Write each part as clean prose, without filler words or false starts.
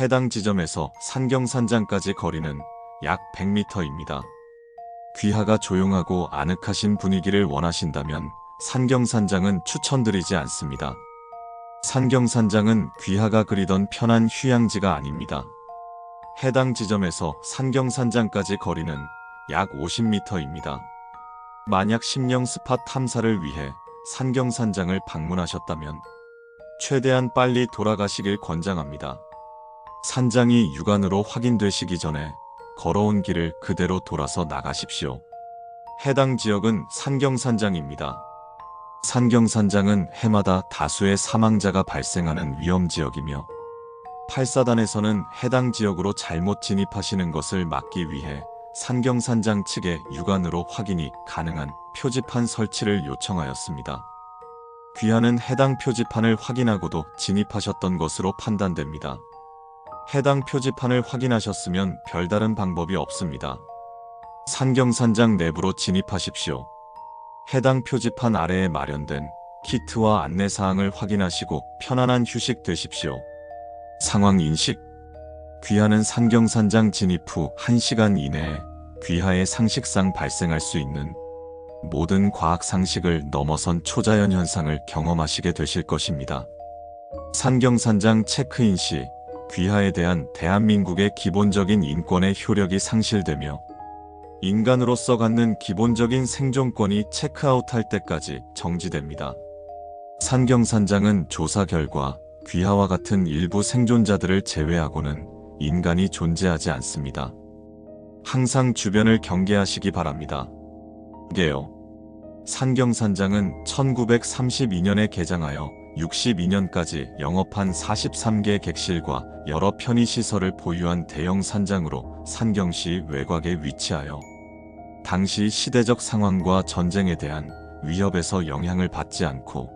해당 지점에서 산경산장까지 거리는 약 100m입니다. 귀하가 조용하고 아늑하신 분위기를 원하신다면 산경산장은 추천드리지 않습니다. 산경산장은 귀하가 그리던 편한 휴양지가 아닙니다. 해당 지점에서 산경산장까지 거리는 약 50m입니다. 만약 심령 스팟 탐사를 위해 산경산장을 방문하셨다면 최대한 빨리 돌아가시길 권장합니다. 산장이 육안으로 확인되시기 전에 걸어온 길을 그대로 돌아서 나가십시오. 해당 지역은 산경산장입니다. 산경산장은 해마다 다수의 사망자가 발생하는 위험지역이며 8사단에서는 해당 지역으로 잘못 진입하시는 것을 막기 위해 산경산장 측에 육안으로 확인이 가능한 표지판 설치를 요청하였습니다. 귀하는 해당 표지판을 확인하고도 진입하셨던 것으로 판단됩니다. 해당 표지판을 확인하셨으면 별다른 방법이 없습니다. 산경산장 내부로 진입하십시오. 해당 표지판 아래에 마련된 키트와 안내사항을 확인하시고 편안한 휴식 되십시오. 상황 인식. 귀하는 산경산장 진입 후 1시간 이내에 귀하의 상식상 발생할 수 있는 모든 과학 상식을 넘어선 초자연 현상을 경험하시게 되실 것입니다. 산경산장 체크인 시 귀하에 대한 대한민국의 기본적인 인권의 효력이 상실되며 인간으로서 갖는 기본적인 생존권이 체크아웃할 때까지 정지됩니다. 산경산장은 조사 결과 귀하와 같은 일부 생존자들을 제외하고는 인간이 존재하지 않습니다. 항상 주변을 경계하시기 바랍니다. 게요. 산경산장은 1932년에 개장하여 62년까지 영업한 43개 객실과 여러 편의시설을 보유한 대형 산장으로 산경시 외곽에 위치하여 당시 시대적 상황과 전쟁에 대한 위협에서 영향을 받지 않고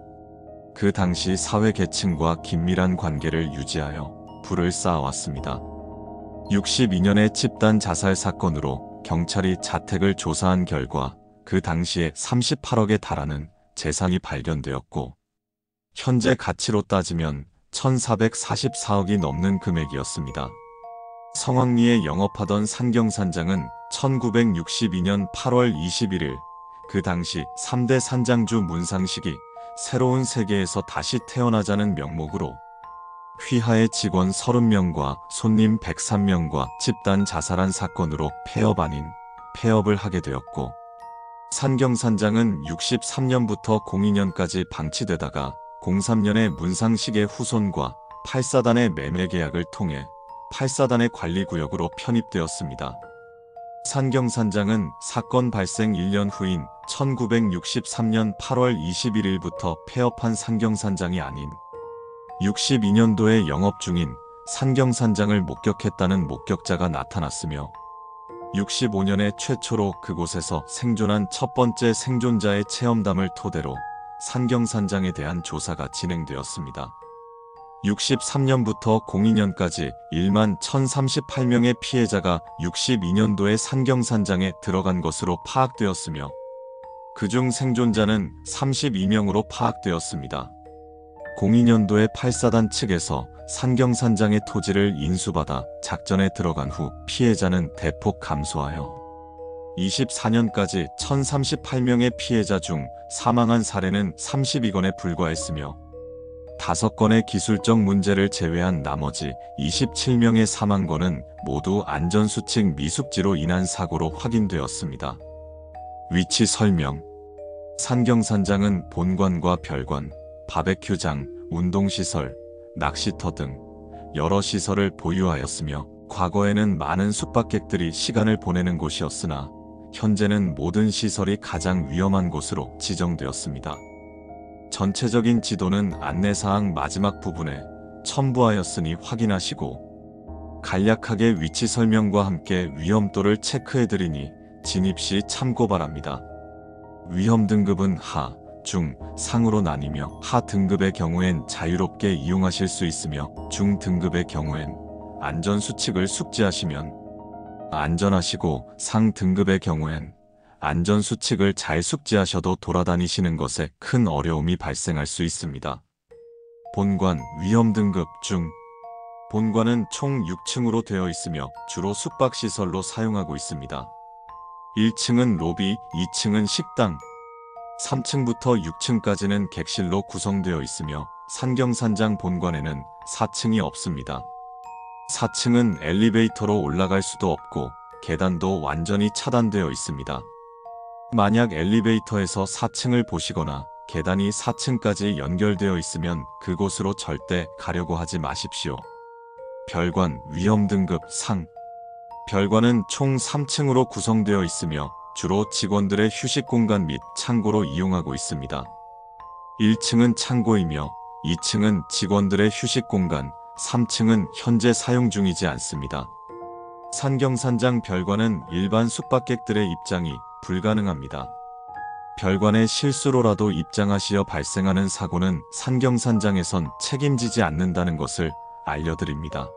그 당시 사회계층과 긴밀한 관계를 유지하여 부를 쌓아왔습니다. 62년의 집단 자살 사건으로 경찰이 자택을 조사한 결과 그 당시에 38억에 달하는 재산이 발견되었고 현재 가치로 따지면 1444억이 넘는 금액이었습니다. 성황리에 영업하던 산경산장은 1962년 8월 21일 그 당시 3대 산장주 문상식이 새로운 세계에서 다시 태어나자는 명목으로 휘하의 직원 30명과 손님 103명과 집단 자살한 사건으로 폐업 아닌 폐업을 하게 되었고 산경산장은 63년부터 02년까지 방치되다가 03년에 문상식의 후손과 8사단의 매매 계약을 통해 8사단의 관리구역으로 편입되었습니다. 산경산장은 사건 발생 1년 후인 1963년 8월 21일부터 폐업한 산경산장이 아닌 62년도에 영업 중인 산경산장을 목격했다는 목격자가 나타났으며 65년에 최초로 그곳에서 생존한 첫 번째 생존자의 체험담을 토대로 산경산장에 대한 조사가 진행되었습니다. 63년부터 02년까지 1만 1038명의 피해자가 62년도에 산경산장에 들어간 것으로 파악되었으며 그중 생존자는 32명으로 파악되었습니다. 02년도에 8사단 측에서 산경산장의 토지를 인수받아 작전에 들어간 후 피해자는 대폭 감소하여 24년까지 1038명의 피해자 중 사망한 사례는 32건에 불과했으며 5건의 기술적 문제를 제외한 나머지 27명의 사망건은 모두 안전수칙 미숙지로 인한 사고로 확인되었습니다. 위치 설명. 산경산장은 본관과 별관, 바베큐장, 운동시설, 낚시터 등 여러 시설을 보유하였으며 과거에는 많은 숙박객들이 시간을 보내는 곳이었으나 현재는 모든 시설이 가장 위험한 곳으로 지정되었습니다. 전체적인 지도는 안내사항 마지막 부분에 첨부하였으니 확인하시고 간략하게 위치 설명과 함께 위험도를 체크해드리니 진입 시 참고 바랍니다. 위험 등급은 하, 중, 상으로 나뉘며 하 등급의 경우엔 자유롭게 이용하실 수 있으며 중 등급의 경우엔 안전수칙을 숙지하시면 안전하시고 상 등급의 경우엔 안전수칙을 잘 숙지하셔도 돌아다니시는 것에 큰 어려움이 발생할 수 있습니다. 본관 위험 등급 중. 본관은 총 6층으로 되어 있으며 주로 숙박시설로 사용하고 있습니다. 1층은 로비, 2층은 식당, 3층부터 6층까지는 객실로 구성되어 있으며 산경산장 본관에는 4층이 없습니다. 4층은 엘리베이터로 올라갈 수도 없고 계단도 완전히 차단되어 있습니다. 만약 엘리베이터에서 4층을 보시거나 계단이 4층까지 연결되어 있으면 그곳으로 절대 가려고 하지 마십시오. 별관, 위험등급 상. 별관은 총 3층으로 구성되어 있으며 주로 직원들의 휴식 공간 및 창고로 이용하고 있습니다. 1층은 창고이며 2층은 직원들의 휴식 공간, 3층은 현재 사용 중이지 않습니다. 산경산장 별관은 일반 숙박객들의 입장이 불가능합니다. 별관에 실수로라도 입장하시어 발생하는 사고는 산경산장에선 책임지지 않는다는 것을 알려드립니다.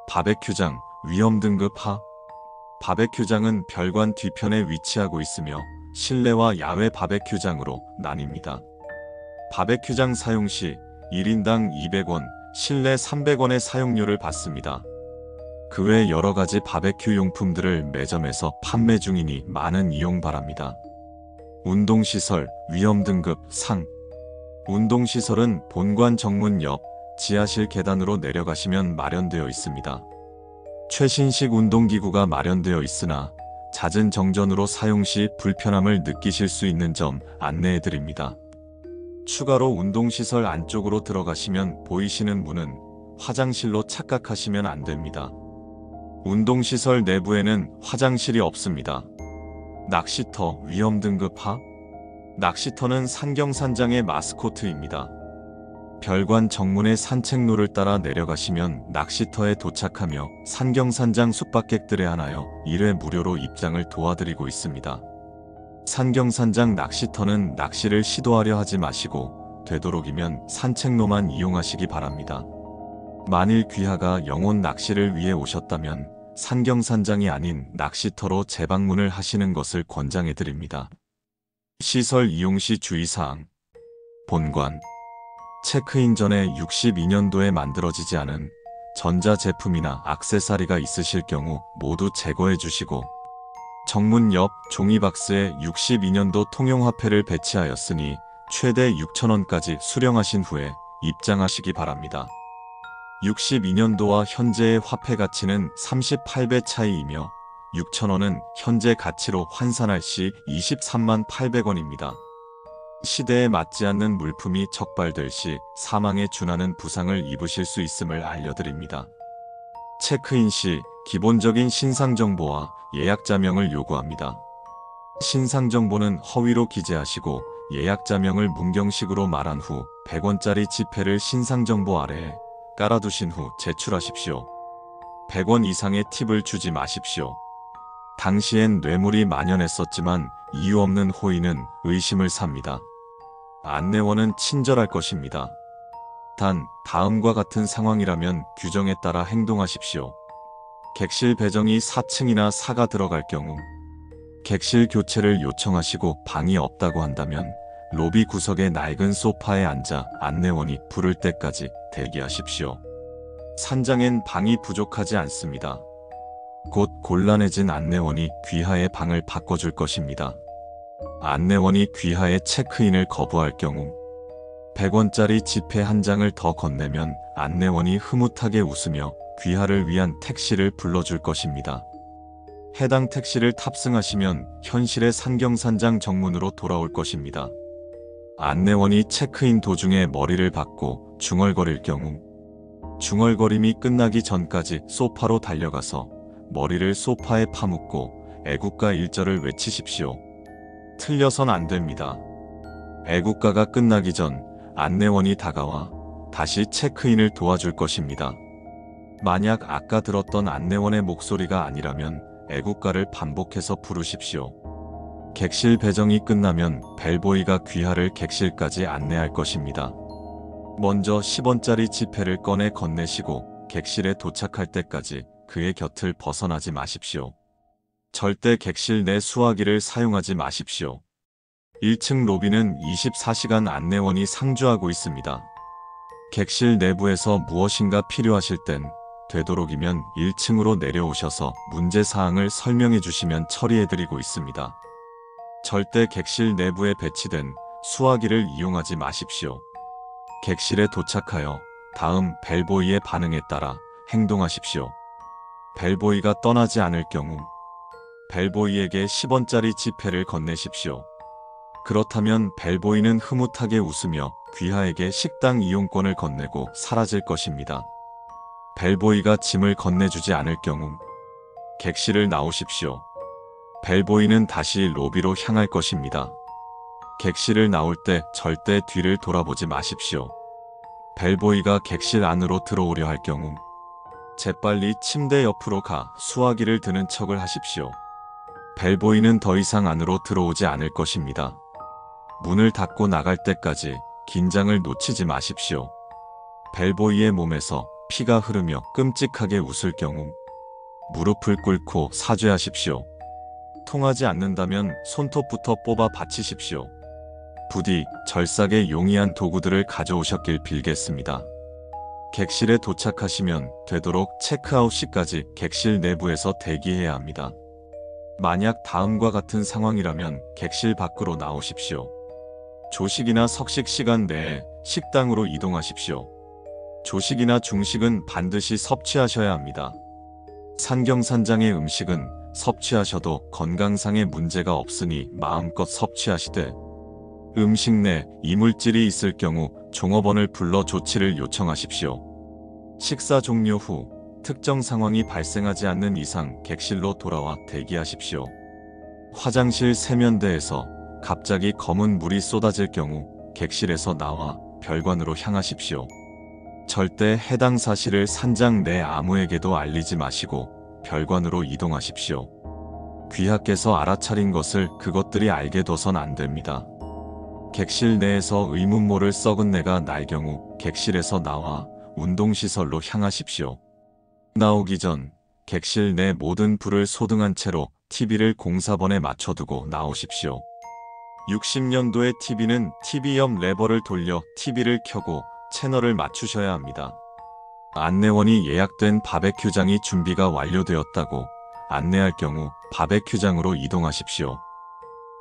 바베큐장, 위험등급 하. 바베큐장은 별관 뒤편에 위치하고 있으며 실내와 야외 바베큐장으로 나뉩니다. 바베큐장 사용 시 1인당 200원, 실내 300원의 사용료를 받습니다. 그 외 여러가지 바베큐 용품들을 매점에서 판매 중이니 많은 이용 바랍니다. 운동시설, 위험등급 상. 운동시설은 본관 정문 옆 지하실 계단으로 내려가시면 마련되어 있습니다. 최신식 운동기구가 마련되어 있으나 잦은 정전으로 사용 시 불편함을 느끼실 수 있는 점 안내해드립니다. 추가로 운동시설 안쪽으로 들어가시면 보이시는 문은 화장실로 착각하시면 안 됩니다. 운동시설 내부에는 화장실이 없습니다. 낚시터, 위험등급 하. 낚시터는 산경산장의 마스코트입니다. 별관 정문의 산책로를 따라 내려가시면 낚시터에 도착하며 산경산장 숙박객들에 한하여 1회 무료로 입장을 도와드리고 있습니다. 산경산장 낚시터는 낚시를 시도하려 하지 마시고 되도록이면 산책로만 이용하시기 바랍니다. 만일 귀하가 영혼 낚시를 위해 오셨다면 산경산장이 아닌 낚시터로 재방문을 하시는 것을 권장해드립니다. 시설 이용 시 주의사항. 본관. 체크인 전에 62년도에 만들어지지 않은 전자제품이나 액세서리가 있으실 경우 모두 제거해 주시고 정문 옆 종이박스에 62년도 통용화폐를 배치하였으니 최대 6,000원까지 수령하신 후에 입장하시기 바랍니다. 62년도와 현재의 화폐 가치는 38배 차이이며 6,000원은 현재 가치로 환산할 시 23만 800원입니다. 시대에 맞지 않는 물품이 적발될 시 사망에 준하는 부상을 입으실 수 있음을 알려드립니다. 체크인 시 기본적인 신상정보와 예약자명을 요구합니다. 신상정보는 허위로 기재하시고 예약자명을 문경식으로 말한 후 100원짜리 지폐를 신상정보 아래에 깔아두신 후 제출하십시오. 100원 이상의 팁을 주지 마십시오. 당시엔 뇌물이 만연했었지만 이유 없는 호의는 의심을 삽니다. 안내원은 친절할 것입니다. 단, 다음과 같은 상황이라면 규정에 따라 행동하십시오. 객실 배정이 4층이나 4가 들어갈 경우 객실 교체를 요청하시고 방이 없다고 한다면 로비 구석의 낡은 소파에 앉아 안내원이 부를 때까지 대기하십시오. 산장엔 방이 부족하지 않습니다. 곧 곤란해진 안내원이 귀하의 방을 바꿔줄 것입니다. 안내원이 귀하의 체크인을 거부할 경우 100원짜리 지폐 한 장을 더 건네면 안내원이 흐뭇하게 웃으며 귀하를 위한 택시를 불러줄 것입니다. 해당 택시를 탑승하시면 현실의 산경산장 정문으로 돌아올 것입니다. 안내원이 체크인 도중에 머리를 박고 중얼거릴 경우 중얼거림이 끝나기 전까지 소파로 달려가서 머리를 소파에 파묻고 애국가 1절을 외치십시오. 틀려선 안 됩니다. 애국가가 끝나기 전 안내원이 다가와 다시 체크인을 도와줄 것입니다. 만약 아까 들었던 안내원의 목소리가 아니라면 애국가를 반복해서 부르십시오. 객실 배정이 끝나면 벨보이가 귀하를 객실까지 안내할 것입니다. 먼저 10원짜리 지폐를 꺼내 건네시고 객실에 도착할 때까지 그의 곁을 벗어나지 마십시오. 절대 객실 내 수화기를 사용하지 마십시오. 1층 로비는 24시간 안내원이 상주하고 있습니다. 객실 내부에서 무엇인가 필요하실 땐 되도록이면 1층으로 내려오셔서 문제사항을 설명해 주시면 처리해드리고 있습니다. 절대 객실 내부에 배치된 수화기를 이용하지 마십시오. 객실에 도착하여 다음 벨보이의 반응에 따라 행동하십시오. 벨보이가 떠나지 않을 경우 벨보이에게 10원짜리 지폐를 건네십시오. 그렇다면 벨보이는 흐뭇하게 웃으며 귀하에게 식당 이용권을 건네고 사라질 것입니다. 벨보이가 짐을 건네주지 않을 경우 객실을 나오십시오. 벨보이는 다시 로비로 향할 것입니다. 객실을 나올 때 절대 뒤를 돌아보지 마십시오. 벨보이가 객실 안으로 들어오려 할 경우 재빨리 침대 옆으로 가 수화기를 드는 척을 하십시오. 벨보이는 더 이상 안으로 들어오지 않을 것입니다. 문을 닫고 나갈 때까지 긴장을 놓치지 마십시오. 벨보이의 몸에서 피가 흐르며 끔찍하게 웃을 경우 무릎을 꿇고 사죄하십시오. 통하지 않는다면 손톱부터 뽑아 바치십시오. 부디 절삭에 용이한 도구들을 가져오셨길 빌겠습니다. 객실에 도착하시면 되도록 체크아웃 시까지 객실 내부에서 대기해야 합니다. 만약 다음과 같은 상황이라면 객실 밖으로 나오십시오. 조식이나 석식 시간 내에 식당으로 이동하십시오. 조식이나 중식은 반드시 섭취하셔야 합니다. 산경산장의 음식은 섭취하셔도 건강상의 문제가 없으니 마음껏 섭취하시되 음식 내 이물질이 있을 경우 종업원을 불러 조치를 요청하십시오. 식사 종료 후 특정 상황이 발생하지 않는 이상 객실로 돌아와 대기하십시오. 화장실 세면대에서 갑자기 검은 물이 쏟아질 경우 객실에서 나와 별관으로 향하십시오. 절대 해당 사실을 산장 내 아무에게도 알리지 마시고 별관으로 이동하십시오. 귀하께서 알아차린 것을 그것들이 알게 둬선 안 됩니다. 객실 내에서 의문모를 썩은 내가 날 경우 객실에서 나와 운동시설로 향하십시오. 나오기 전 객실 내 모든 불을 소등한 채로 TV를 공사번에 맞춰두고 나오십시오. 60년도의 TV는 TV 옆 레버를 돌려 TV를 켜고 채널을 맞추셔야 합니다. 안내원이 예약된 바베큐장이 준비가 완료되었다고 안내할 경우 바베큐장으로 이동하십시오.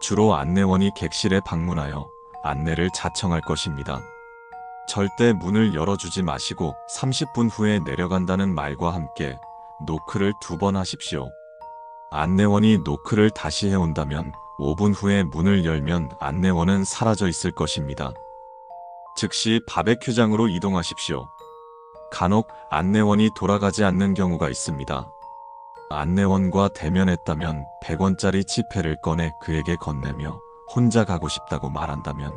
주로 안내원이 객실에 방문하여 안내를 자청할 것입니다. 절대 문을 열어주지 마시고 30분 후에 내려간다는 말과 함께 노크를 2번 하십시오. 안내원이 노크를 다시 해온다면 5분 후에 문을 열면 안내원은 사라져 있을 것입니다. 즉시 바베큐장으로 이동하십시오. 간혹 안내원이 돌아가지 않는 경우가 있습니다. 안내원과 대면했다면 100원짜리 지폐를 꺼내 그에게 건네며 혼자 가고 싶다고 말한다면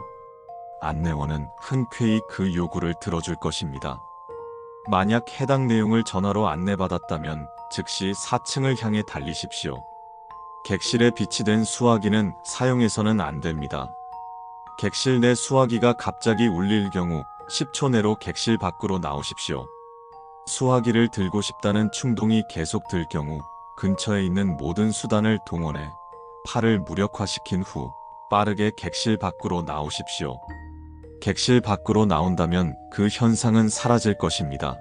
안내원은 흔쾌히 그 요구를 들어줄 것입니다. 만약 해당 내용을 전화로 안내받았다면 즉시 4층을 향해 달리십시오. 객실에 비치된 수화기는 사용해서는 안 됩니다. 객실 내 수화기가 갑자기 울릴 경우 10초 내로 객실 밖으로 나오십시오. 수화기를 들고 싶다는 충동이 계속 들 경우 근처에 있는 모든 수단을 동원해 팔을 무력화시킨 후 빠르게 객실 밖으로 나오십시오. 객실 밖으로 나온다면 그 현상은 사라질 것입니다.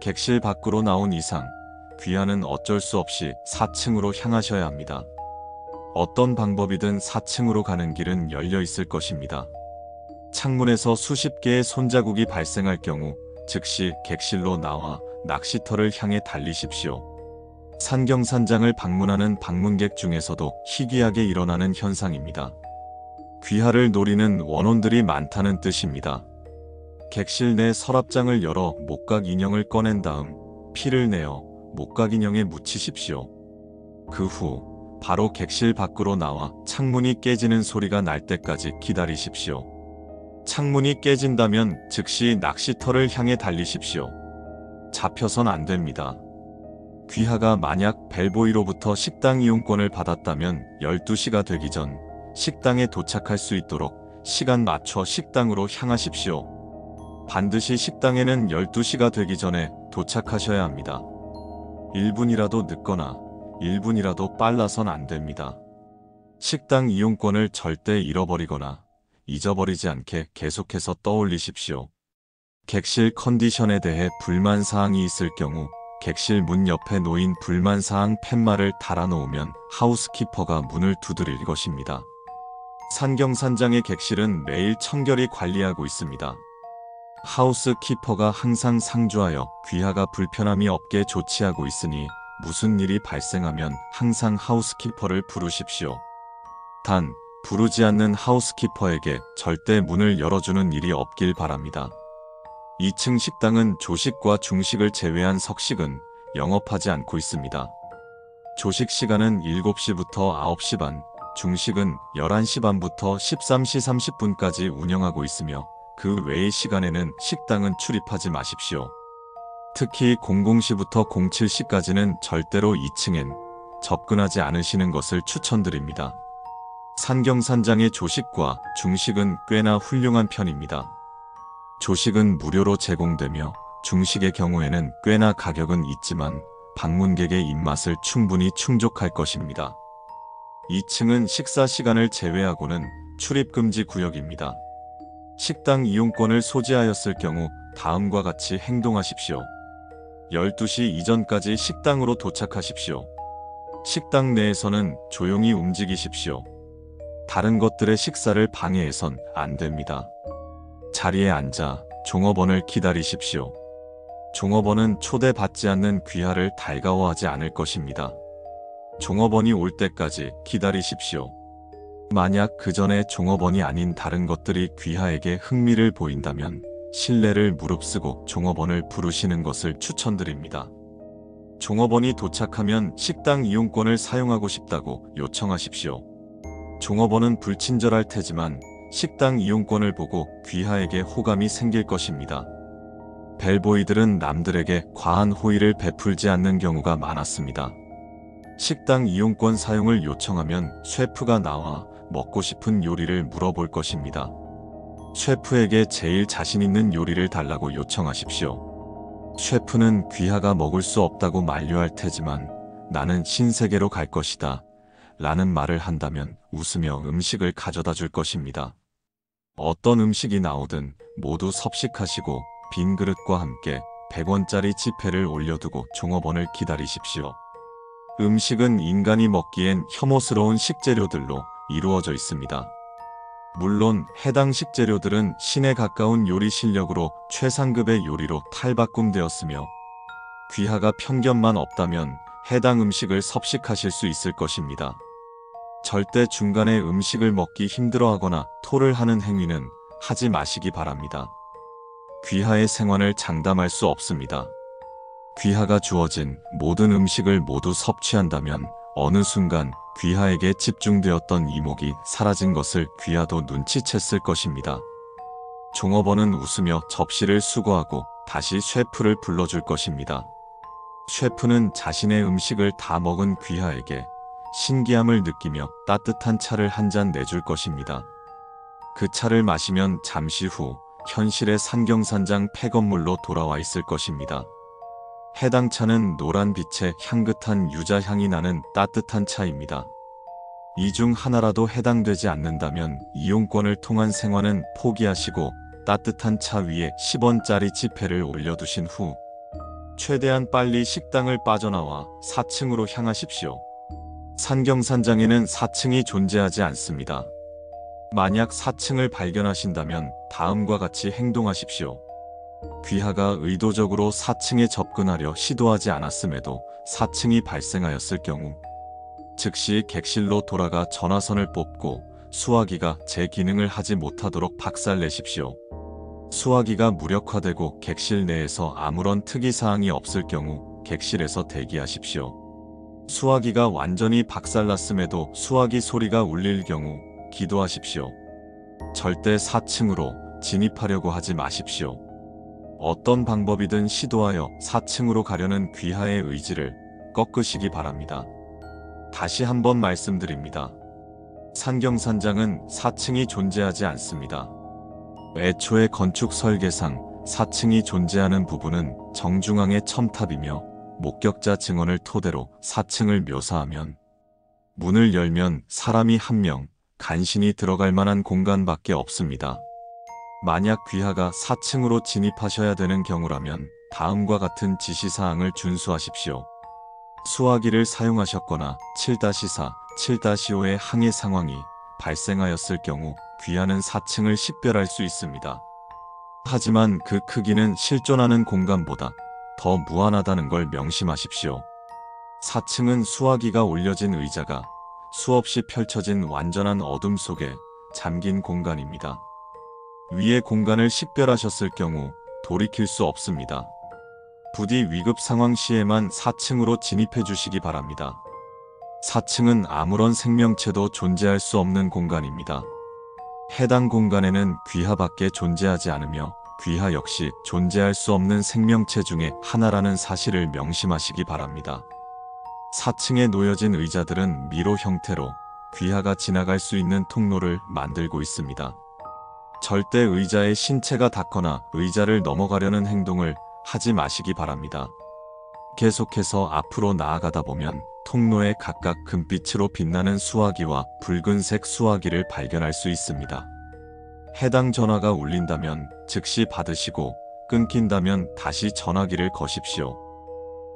객실 밖으로 나온 이상 귀하는 어쩔 수 없이 4층으로 향하셔야 합니다. 어떤 방법이든 4층으로 가는 길은 열려 있을 것입니다. 창문에서 수십 개의 손자국이 발생할 경우 즉시 객실로 나와 낚시터를 향해 달리십시오. 산경산장을 방문하는 방문객 중에서도 희귀하게 일어나는 현상입니다. 귀하를 노리는 원혼들이 많다는 뜻입니다. 객실 내 서랍장을 열어 목각 인형을 꺼낸 다음 피를 내어 목각 인형에 묻히십시오. 그 후 바로 객실 밖으로 나와 창문이 깨지는 소리가 날 때까지 기다리십시오. 창문이 깨진다면 즉시 낚시터를 향해 달리십시오. 잡혀선 안 됩니다. 귀하가 만약 벨보이로부터 식당 이용권을 받았다면 12시가 되기 전 식당에 도착할 수 있도록 시간 맞춰 식당으로 향하십시오. 반드시 식당에는 12시가 되기 전에 도착하셔야 합니다. 1분이라도 늦거나 1분이라도 빨라선 안 됩니다. 식당 이용권을 절대 잃어버리거나 잊어버리지 않게 계속해서 떠올리십시오. 객실 컨디션에 대해 불만사항이 있을 경우 객실 문 옆에 놓인 불만사항 팻말을 달아놓으면 하우스키퍼가 문을 두드릴 것입니다. 산경산장의 객실은 매일 청결히 관리하고 있습니다. 하우스키퍼가 항상 상주하여 귀하가 불편함이 없게 조치하고 있으니 무슨 일이 발생하면 항상 하우스키퍼를 부르십시오. 단, 부르지 않는 하우스키퍼에게 절대 문을 열어주는 일이 없길 바랍니다. 2층 식당은 조식과 중식을 제외한 석식은 영업하지 않고 있습니다. 조식 시간은 7시부터 9시 반, 중식은 11시 반부터 13시 30분까지 운영하고 있으며 그 외의 시간에는 식당은 출입하지 마십시오. 특히 00시부터 07시까지는 절대로 2층엔 접근하지 않으시는 것을 추천드립니다. 산경산장의 조식과 중식은 꽤나 훌륭한 편입니다. 조식은 무료로 제공되며 중식의 경우에는 꽤나 가격은 있지만 방문객의 입맛을 충분히 충족할 것입니다. 2층은 식사 시간을 제외하고는 출입금지 구역입니다. 식당 이용권을 소지하였을 경우 다음과 같이 행동하십시오. 12시 이전까지 식당으로 도착하십시오. 식당 내에서는 조용히 움직이십시오. 다른 것들의 식사를 방해해선 안 됩니다. 자리에 앉아 종업원을 기다리십시오. 종업원은 초대받지 않는 귀하를 달가워하지 않을 것입니다. 종업원이 올 때까지 기다리십시오. 만약 그 전에 종업원이 아닌 다른 것들이 귀하에게 흥미를 보인다면 신뢰를 무릅쓰고 종업원을 부르시는 것을 추천드립니다. 종업원이 도착하면 식당 이용권을 사용하고 싶다고 요청하십시오. 종업원은 불친절할 테지만 식당 이용권을 보고 귀하에게 호감이 생길 것입니다. 벨보이들은 남들에게 과한 호의를 베풀지 않는 경우가 많았습니다. 식당 이용권 사용을 요청하면 셰프가 나와 먹고 싶은 요리를 물어볼 것입니다. 셰프에게 제일 자신 있는 요리를 달라고 요청하십시오. 셰프는 귀하가 먹을 수 없다고 만류할 테지만 나는 신세계로 갈 것이다 라는 말을 한다면 웃으며 음식을 가져다 줄 것입니다. 어떤 음식이 나오든 모두 섭식하시고 빈 그릇과 함께 100원짜리 지폐를 올려두고 종업원을 기다리십시오. 음식은 인간이 먹기엔 혐오스러운 식재료들로 이루어져 있습니다. 물론 해당 식재료들은 신에 가까운 요리 실력으로 최상급의 요리로 탈바꿈되었으며 귀하가 편견만 없다면 해당 음식을 섭식하실 수 있을 것입니다. 절대 중간에 음식을 먹기 힘들어하거나 토를 하는 행위는 하지 마시기 바랍니다. 귀하의 생활을 장담할 수 없습니다. 귀하가 주어진 모든 음식을 모두 섭취한다면 어느 순간 귀하에게 집중되었던 이목이 사라진 것을 귀하도 눈치챘을 것입니다. 종업원은 웃으며 접시를 수거하고 다시 셰프를 불러줄 것입니다. 셰프는 자신의 음식을 다 먹은 귀하에게 신기함을 느끼며 따뜻한 차를 한 잔 내줄 것입니다. 그 차를 마시면 잠시 후 현실의 산경산장 폐건물로 돌아와 있을 것입니다. 해당 차는 노란 빛의 향긋한 유자향이 나는 따뜻한 차입니다. 이 중 하나라도 해당되지 않는다면 이용권을 통한 생활은 포기하시고 따뜻한 차 위에 10원짜리 지폐를 올려두신 후 최대한 빨리 식당을 빠져나와 4층으로 향하십시오. 산경산장에는 4층이 존재하지 않습니다. 만약 4층을 발견하신다면 다음과 같이 행동하십시오. 귀하가 의도적으로 4층에 접근하려 시도하지 않았음에도 4층이 발생하였을 경우 즉시 객실로 돌아가 전화선을 뽑고 수화기가 제 기능을 하지 못하도록 박살내십시오. 수화기가 무력화되고 객실 내에서 아무런 특이사항이 없을 경우 객실에서 대기하십시오. 수화기가 완전히 박살났음에도 수화기 소리가 울릴 경우 기도하십시오. 절대 4층으로 진입하려고 하지 마십시오. 어떤 방법이든 시도하여 4층으로 가려는 귀하의 의지를 꺾으시기 바랍니다. 다시 한번 말씀드립니다. 산경산장은 4층이 존재하지 않습니다. 애초에 건축 설계상 4층이 존재하는 부분은 정중앙의 첨탑이며 목격자 증언을 토대로 4층을 묘사하면 문을 열면 사람이 한 명 간신히 들어갈 만한 공간밖에 없습니다. 만약 귀하가 4층으로 진입하셔야 되는 경우라면 다음과 같은 지시사항을 준수하십시오. 수화기를 사용하셨거나 7-4, 7-5의 항해 상황이 발생하였을 경우 귀하는 4층을 식별할 수 있습니다. 하지만 그 크기는 실존하는 공간보다 더 무한하다는 걸 명심하십시오. 4층은 수화기가 올려진 의자가 수없이 펼쳐진 완전한 어둠 속에 잠긴 공간입니다. 위의 공간을 식별하셨을 경우 돌이킬 수 없습니다. 부디 위급 상황 시에만 4층으로 진입해 주시기 바랍니다. 4층은 아무런 생명체도 존재할 수 없는 공간입니다. 해당 공간에는 귀하밖에 존재하지 않으며 귀하 역시 존재할 수 없는 생명체 중에 하나라는 사실을 명심하시기 바랍니다. 4층에 놓여진 의자들은 미로 형태로 귀하가 지나갈 수 있는 통로를 만들고 있습니다. 절대 의자의 신체가 닿거나 의자를 넘어가려는 행동을 하지 마시기 바랍니다. 계속해서 앞으로 나아가다 보면 통로에 각각 금빛으로 빛나는 수화기와 붉은색 수화기를 발견할 수 있습니다. 해당 전화가 울린다면 즉시 받으시고 끊긴다면 다시 전화기를 거십시오.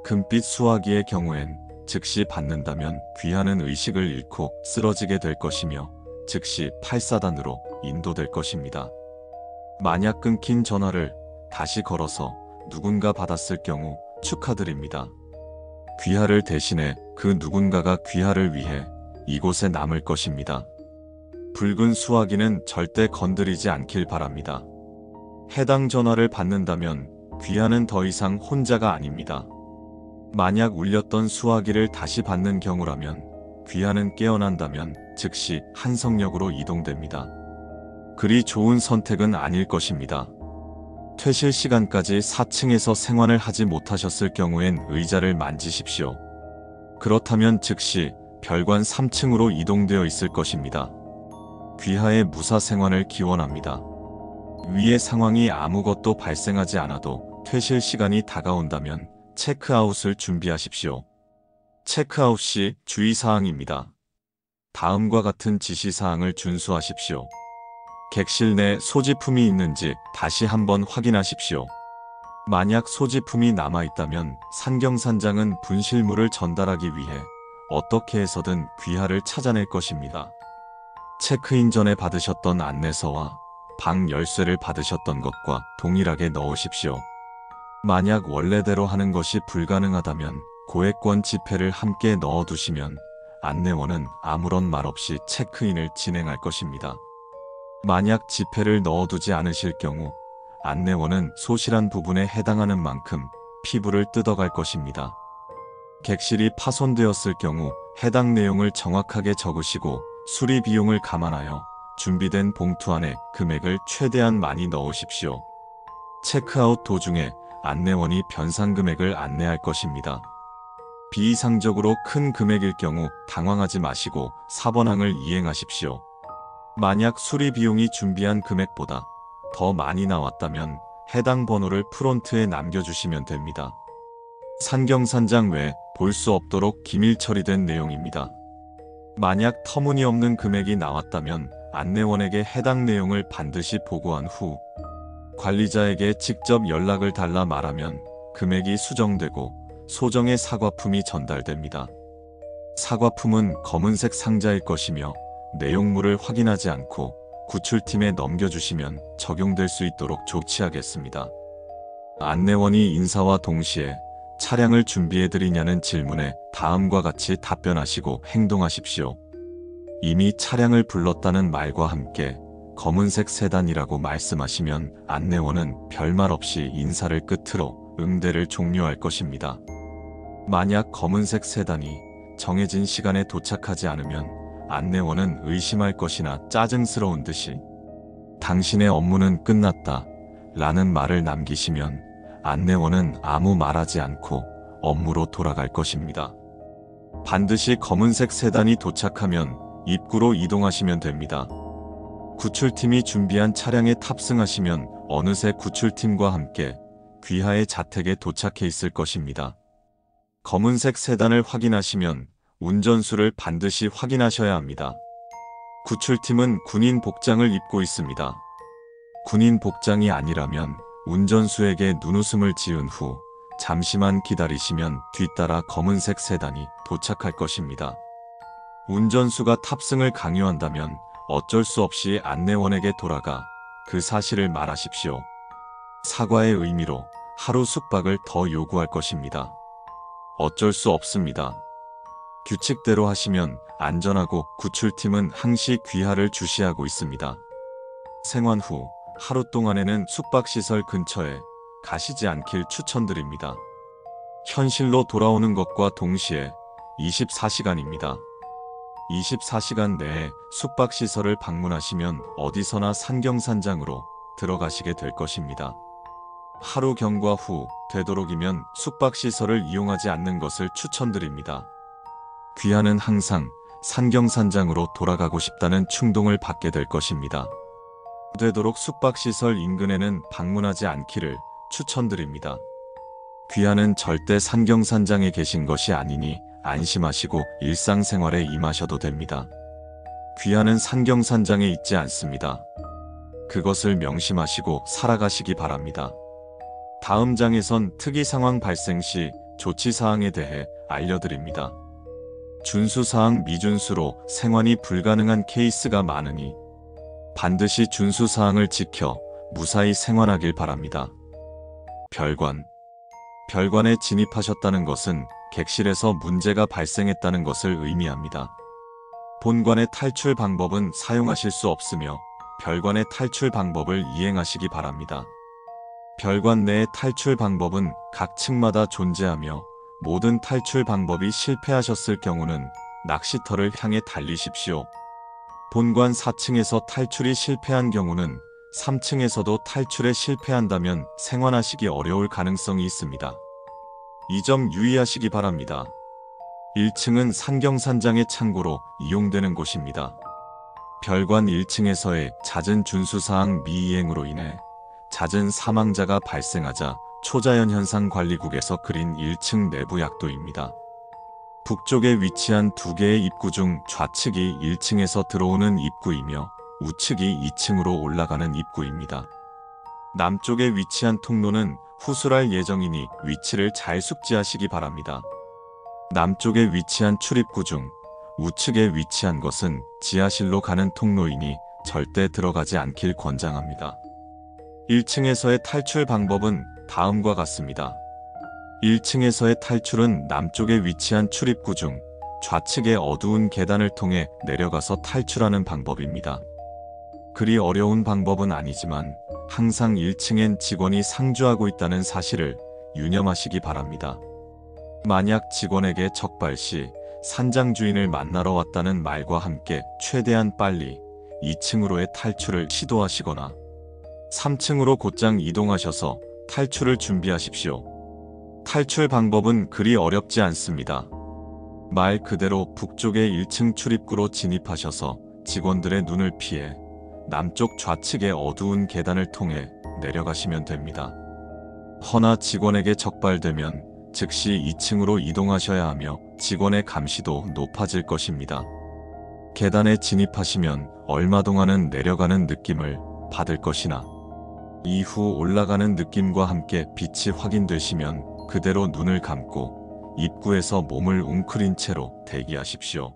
금빛 수화기의 경우엔 즉시 받는다면 귀하는 의식을 잃고 쓰러지게 될 것이며 즉시 8사단으로 인도될 것입니다. 만약 끊긴 전화를 다시 걸어서 누군가 받았을 경우 축하드립니다. 귀하를 대신해 그 누군가가 귀하를 위해 이곳에 남을 것입니다. 붉은 수화기는 절대 건드리지 않길 바랍니다. 해당 전화를 받는다면 귀하는 더 이상 혼자가 아닙니다. 만약 울렸던 수화기를 다시 받는 경우라면 귀하는 깨어난다면 즉시 한성역으로 이동됩니다. 그리 좋은 선택은 아닐 것입니다. 퇴실 시간까지 4층에서 생활을 하지 못하셨을 경우엔 의자를 만지십시오. 그렇다면 즉시 별관 3층으로 이동되어 있을 것입니다. 귀하의 무사 생활을 기원합니다. 위의 상황이 아무것도 발생하지 않아도 퇴실 시간이 다가온다면 체크아웃을 준비하십시오. 체크아웃 시 주의사항입니다. 다음과 같은 지시사항을 준수하십시오. 객실 내 소지품이 있는지 다시 한번 확인하십시오. 만약 소지품이 남아있다면 산경산장은 분실물을 전달하기 위해 어떻게 해서든 귀하를 찾아낼 것입니다. 체크인 전에 받으셨던 안내서와 방 열쇠를 받으셨던 것과 동일하게 넣으십시오. 만약 원래대로 하는 것이 불가능하다면 고액권 지폐를 함께 넣어두시면 안내원은 아무런 말 없이 체크인을 진행할 것입니다. 만약 지폐를 넣어두지 않으실 경우 안내원은 소실한 부분에 해당하는 만큼 피부를 뜯어갈 것입니다. 객실이 파손되었을 경우 해당 내용을 정확하게 적으시고 수리 비용을 감안하여 준비된 봉투 안에 금액을 최대한 많이 넣으십시오. 체크아웃 도중에 안내원이 변상 금액을 안내할 것입니다. 비이상적으로 큰 금액일 경우 당황하지 마시고 4번항을 이행하십시오. 만약 수리 비용이 준비한 금액보다 더 많이 나왔다면 해당 번호를 프론트에 남겨주시면 됩니다. 산경산장 외 볼 수 없도록 기밀 처리된 내용입니다. 만약 터무니없는 금액이 나왔다면 안내원에게 해당 내용을 반드시 보고한 후 관리자에게 직접 연락을 달라 말하면 금액이 수정되고 소정의 사과품이 전달됩니다. 사과품은 검은색 상자일 것이며 내용물을 확인하지 않고 구출팀에 넘겨주시면 적용될 수 있도록 조치하겠습니다. 안내원이 인사와 동시에 차량을 준비해드리냐는 질문에 다음과 같이 답변하시고 행동하십시오. 이미 차량을 불렀다는 말과 함께 검은색 세단이라고 말씀하시면 안내원은 별말 없이 인사를 끝으로 응대를 종료할 것입니다. 만약 검은색 세단이 정해진 시간에 도착하지 않으면 안내원은 의심할 것이나 짜증스러운 듯이 당신의 업무는 끝났다 라는 말을 남기시면 안내원은 아무 말하지 않고 업무로 돌아갈 것입니다. 반드시 검은색 세단이 도착하면 입구로 이동하시면 됩니다. 구출팀이 준비한 차량에 탑승하시면 어느새 구출팀과 함께 귀하의 자택에 도착해 있을 것입니다. 검은색 세단을 확인하시면 운전수를 반드시 확인하셔야 합니다. 구출팀은 군인 복장을 입고 있습니다. 군인 복장이 아니라면 운전수에게 눈웃음을 지은 후 잠시만 기다리시면 뒤따라 검은색 세단이 도착할 것입니다. 운전수가 탑승을 강요한다면 어쩔 수 없이 안내원에게 돌아가 그 사실을 말하십시오. 사과의 의미로 하루 숙박을 더 요구할 것입니다. 어쩔 수 없습니다. 규칙대로 하시면 안전하고 구출팀은 항시 귀하를 주시하고 있습니다. 생환 후 하루 동안에는 숙박시설 근처에 가시지 않길 추천드립니다. 현실로 돌아오는 것과 동시에 24시간입니다. 24시간 내에 숙박시설을 방문하시면 어디서나 산경산장으로 들어가시게 될 것입니다. 하루 경과 후 되도록이면 숙박시설을 이용하지 않는 것을 추천드립니다. 귀하는 항상 산경산장으로 돌아가고 싶다는 충동을 받게 될 것입니다. 되도록 숙박시설 인근에는 방문하지 않기를 추천드립니다. 귀하는 절대 산경산장에 계신 것이 아니니 안심하시고 일상생활에 임하셔도 됩니다. 귀하는 산경산장에 있지 않습니다. 그것을 명심하시고 살아가시기 바랍니다. 다음 장에선 특이 상황 발생 시 조치사항에 대해 알려드립니다. 준수사항 미준수로 생환이 불가능한 케이스가 많으니 반드시 준수사항을 지켜 무사히 생환하길 바랍니다. 별관. 별관에 진입하셨다는 것은 객실에서 문제가 발생했다는 것을 의미합니다. 본관의 탈출 방법은 사용하실 수 없으며 별관의 탈출 방법을 이행하시기 바랍니다. 별관 내의 탈출 방법은 각 층마다 존재하며 모든 탈출 방법이 실패하셨을 경우는 낚시터를 향해 달리십시오. 본관 4층에서 탈출이 실패한 경우는 3층에서도 탈출에 실패한다면 생환하시기 어려울 가능성이 있습니다. 이 점 유의하시기 바랍니다. 1층은 산경산장의 창고로 이용되는 곳입니다. 별관 1층에서의 잦은 준수사항 미이행으로 인해 잦은 사망자가 발생하자 초자연현상관리국에서 그린 1층 내부 약도입니다. 북쪽에 위치한 두 개의 입구 중 좌측이 1층에서 들어오는 입구이며 우측이 2층으로 올라가는 입구입니다. 남쪽에 위치한 통로는 후술할 예정이니 위치를 잘 숙지하시기 바랍니다. 남쪽에 위치한 출입구 중 우측에 위치한 것은 지하실로 가는 통로이니 절대 들어가지 않길 권장합니다. 1층에서의 탈출 방법은 다음과 같습니다. 1층에서의 탈출은 남쪽에 위치한 출입구 중 좌측의 어두운 계단을 통해 내려가서 탈출하는 방법입니다. 그리 어려운 방법은 아니지만 항상 1층엔 직원이 상주하고 있다는 사실을 유념하시기 바랍니다. 만약 직원에게 적발 시 산장 주인을 만나러 왔다는 말과 함께 최대한 빨리 2층으로의 탈출을 시도하시거나 3층으로 곧장 이동하셔서 탈출을 준비하십시오. 탈출 방법은 그리 어렵지 않습니다. 말 그대로 북쪽의 1층 출입구로 진입하셔서 직원들의 눈을 피해 남쪽 좌측의 어두운 계단을 통해 내려가시면 됩니다. 허나 직원에게 적발되면 즉시 2층으로 이동하셔야 하며 직원의 감시도 높아질 것입니다. 계단에 진입하시면 얼마 동안은 내려가는 느낌을 받을 것이나 이후 올라가는 느낌과 함께 빛이 확인되시면 그대로 눈을 감고 입구에서 몸을 웅크린 채로 대기하십시오.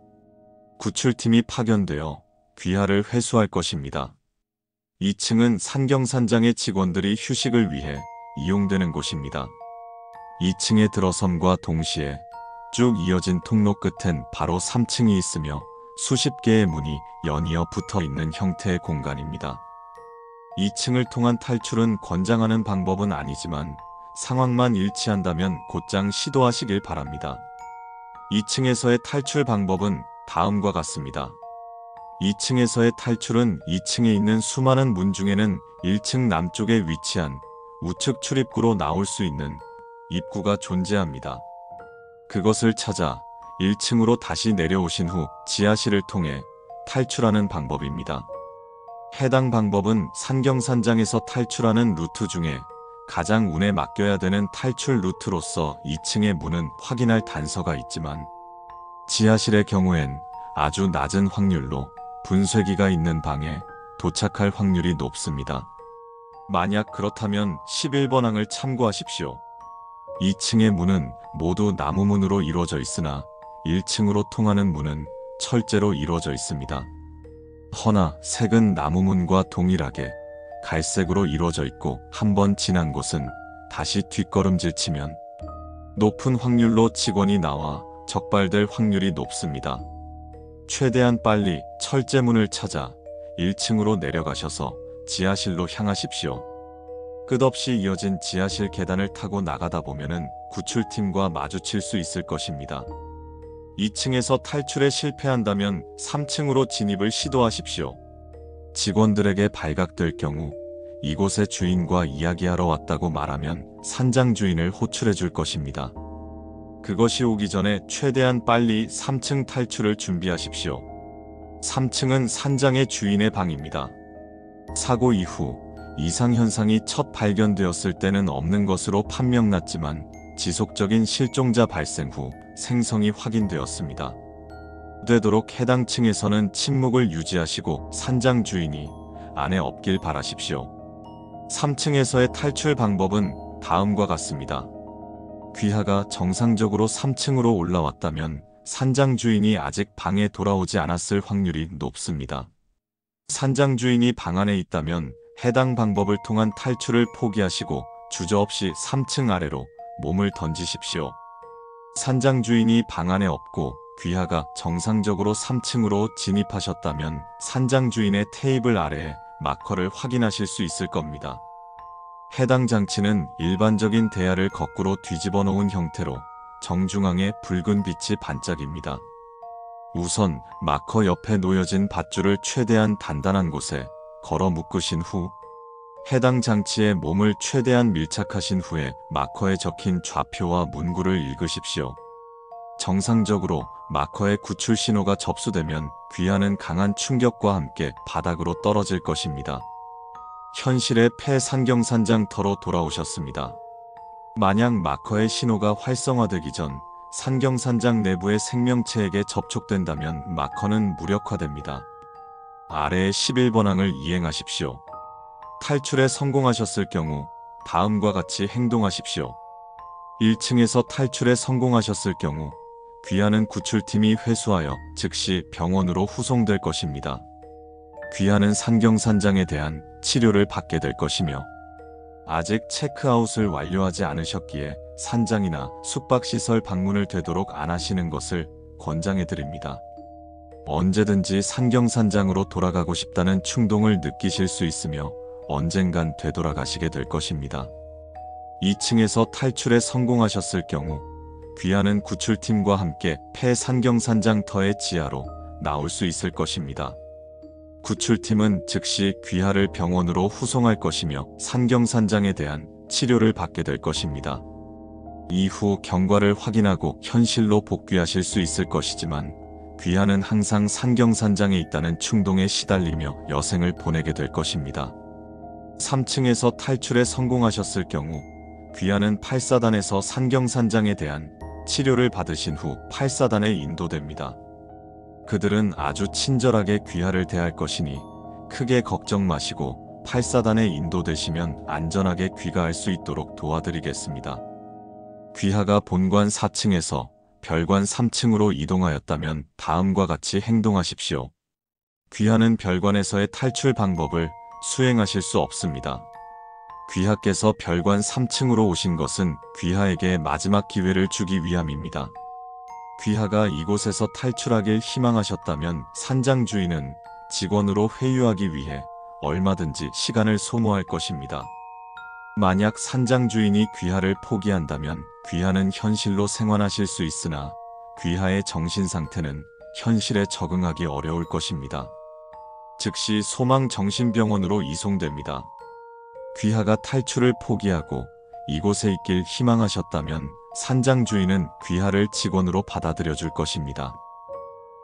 구출팀이 파견되어 귀하를 회수할 것입니다. 2층은 산경산장의 직원들이 휴식을 위해 이용되는 곳입니다. 2층에 들어섬과 동시에 쭉 이어진 통로 끝엔 바로 3층이 있으며 수십 개의 문이 연이어 붙어 있는 형태의 공간입니다. 2층을 통한 탈출은 권장하는 방법은 아니지만 상황만 일치한다면 곧장 시도하시길 바랍니다. 2층에서의 탈출 방법은 다음과 같습니다. 2층에서의 탈출은 2층에 있는 수많은 문 중에는 1층 남쪽에 위치한 우측 출입구로 나올 수 있는 입구가 존재합니다. 그것을 찾아 1층으로 다시 내려오신 후 지하실을 통해 탈출하는 방법입니다. 해당 방법은 산경산장에서 탈출하는 루트 중에 가장 운에 맡겨야 되는 탈출 루트로서 2층의 문은 확인할 단서가 있지만 지하실의 경우엔 아주 낮은 확률로 분쇄기가 있는 방에 도착할 확률이 높습니다. 만약 그렇다면 11번 항을 참고하십시오. 2층의 문은 모두 나무문으로 이루어져 있으나 1층으로 통하는 문은 철제로 이루어져 있습니다. 허나 색은 나무문과 동일하게 갈색으로 이루어져 있고 한번 지난 곳은 다시 뒷걸음질 치면 높은 확률로 직원이 나와 적발될 확률이 높습니다. 최대한 빨리 철제문을 찾아 1층으로 내려가셔서 지하실로 향하십시오. 끝없이 이어진 지하실 계단을 타고 나가다 보면은 구출팀과 마주칠 수 있을 것입니다. 2층에서 탈출에 실패한다면 3층으로 진입을 시도하십시오. 직원들에게 발각될 경우 이곳의 주인과 이야기하러 왔다고 말하면 산장 주인을 호출해 줄 것입니다. 그것이 오기 전에 최대한 빨리 3층 탈출을 준비하십시오. 3층은 산장의 주인의 방입니다. 사고 이후 이상현상이 첫 발견되었을 때는 없는 것으로 판명났지만 지속적인 실종자 발생 후 생성이 확인되었습니다. 되도록 해당 층에서는 침묵을 유지하시고 산장 주인이 안에 없길 바라십시오. 3층에서의 탈출 방법은 다음과 같습니다. 귀하가 정상적으로 3층으로 올라왔다면 산장 주인이 아직 방에 돌아오지 않았을 확률이 높습니다. 산장 주인이 방 안에 있다면 해당 방법을 통한 탈출을 포기하시고 주저없이 3층 아래로 몸을 던지십시오. 산장 주인이 방 안에 없고 귀하가 정상적으로 3층으로 진입하셨다면 산장 주인의 테이블 아래에 마커를 확인하실 수 있을 겁니다. 해당 장치는 일반적인 대야를 거꾸로 뒤집어 놓은 형태로 정중앙에 붉은 빛이 반짝입니다. 우선 마커 옆에 놓여진 밧줄을 최대한 단단한 곳에 걸어 묶으신 후 해당 장치에 몸을 최대한 밀착하신 후에 마커에 적힌 좌표와 문구를 읽으십시오. 정상적으로 마커의 구출 신호가 접수되면 귀하는 강한 충격과 함께 바닥으로 떨어질 것입니다. 현실의 폐산경산장터로 돌아오셨습니다. 만약 마커의 신호가 활성화되기 전 산경산장 내부의 생명체에게 접촉된다면 마커는 무력화됩니다. 아래의 11번 항을 이행하십시오. 탈출에 성공하셨을 경우 다음과 같이 행동하십시오. 1층에서 탈출에 성공하셨을 경우 귀하는 구출팀이 회수하여 즉시 병원으로 후송될 것입니다. 귀하는 산경산장에 대한 치료를 받게 될 것이며 아직 체크아웃을 완료하지 않으셨기에 산장이나 숙박시설 방문을 되도록 안 하시는 것을 권장해드립니다. 언제든지 산경산장으로 돌아가고 싶다는 충동을 느끼실 수 있으며 언젠간 되돌아가시게 될 것입니다. 2층에서 탈출에 성공하셨을 경우 귀하는 구출팀과 함께 폐산경산장터의 지하로 나올 수 있을 것입니다. 구출팀은 즉시 귀하를 병원으로 후송할 것이며 산경산장에 대한 치료를 받게 될 것입니다. 이후 경과를 확인하고 현실로 복귀하실 수 있을 것이지만 귀하는 항상 산경산장에 있다는 충동에 시달리며 여생을 보내게 될 것입니다. 3층에서 탈출에 성공하셨을 경우 귀하는 8사단에서 산경산장에 대한 치료를 받으신 후 8사단에 인도됩니다. 그들은 아주 친절하게 귀하를 대할 것이니 크게 걱정 마시고 8사단에 인도되시면 안전하게 귀가할 수 있도록 도와드리겠습니다. 귀하가 본관 4층에서 별관 3층으로 이동하였다면 다음과 같이 행동하십시오. 귀하는 별관에서의 탈출 방법을 수행하실 수 없습니다. 귀하께서 별관 3층으로 오신 것은 귀하에게 마지막 기회를 주기 위함입니다. 귀하가 이곳에서 탈출하길 희망하셨다면 산장 주인은 직원으로 회유하기 위해 얼마든지 시간을 소모할 것입니다. 만약 산장 주인이 귀하를 포기한다면 귀하는 현실로 생還하실 수 있으나 귀하의 정신 상태는 현실에 적응하기 어려울 것입니다. 즉시 소망정신병원으로 이송됩니다. 귀하가 탈출을 포기하고 이곳에 있길 희망하셨다면 산장 주인은 귀하를 직원으로 받아들여 줄 것입니다.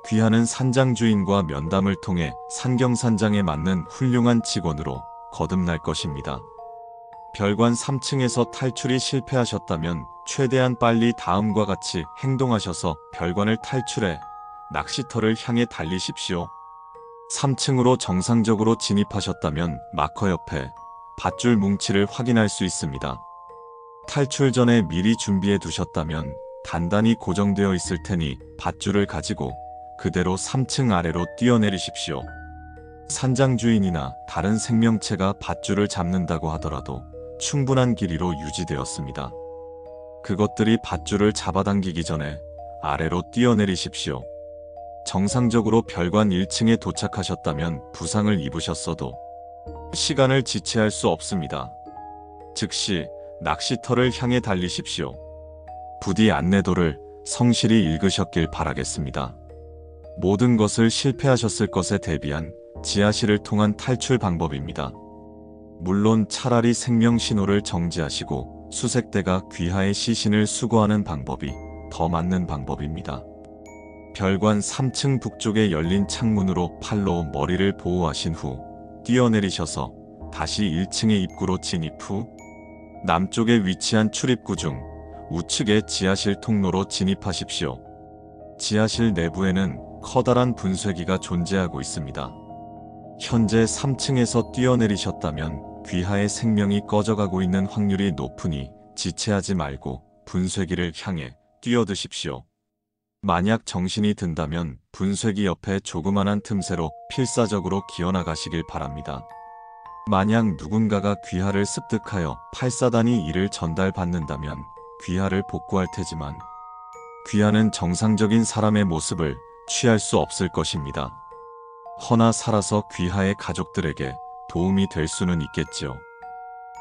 귀하는 산장 주인과 면담을 통해 산경산장에 맞는 훌륭한 직원으로 거듭날 것입니다. 별관 3층에서 탈출이 실패하셨다면 최대한 빨리 다음과 같이 행동하셔서 별관을 탈출해 낚시터를 향해 달리십시오. 3층으로 정상적으로 진입하셨다면 마커 옆에 밧줄 뭉치를 확인할 수 있습니다. 탈출 전에 미리 준비해 두셨다면 단단히 고정되어 있을 테니 밧줄을 가지고 그대로 3층 아래로 뛰어내리십시오. 산장 주인이나 다른 생명체가 밧줄을 잡는다고 하더라도 충분한 길이로 유지되었습니다. 그것들이 밧줄을 잡아당기기 전에 아래로 뛰어내리십시오. 정상적으로 별관 1층에 도착하셨다면 부상을 입으셨어도 시간을 지체할 수 없습니다. 즉시 낚시터를 향해 달리십시오. 부디 안내도를 성실히 읽으셨길 바라겠습니다. 모든 것을 실패하셨을 것에 대비한 지하실을 통한 탈출 방법입니다. 물론 차라리 생명 신호를 정지하시고 수색대가 귀하의 시신을 수거하는 방법이 더 맞는 방법입니다. 별관 3층 북쪽에 열린 창문으로 팔로 머리를 보호하신 후 뛰어내리셔서 다시 1층의 입구로 진입 후 남쪽에 위치한 출입구 중 우측의 지하실 통로로 진입하십시오. 지하실 내부에는 커다란 분쇄기가 존재하고 있습니다. 현재 3층에서 뛰어내리셨다면 귀하의 생명이 꺼져가고 있는 확률이 높으니 지체하지 말고 분쇄기를 향해 뛰어드십시오. 만약 정신이 든다면 분쇄기 옆에 조그만한 틈새로 필사적으로 기어나가시길 바랍니다. 만약 누군가가 귀하를 습득하여 8사단이 이를 전달받는다면 귀하를 복구할 테지만 귀하는 정상적인 사람의 모습을 취할 수 없을 것입니다. 허나 살아서 귀하의 가족들에게 도움이 될 수는 있겠지요.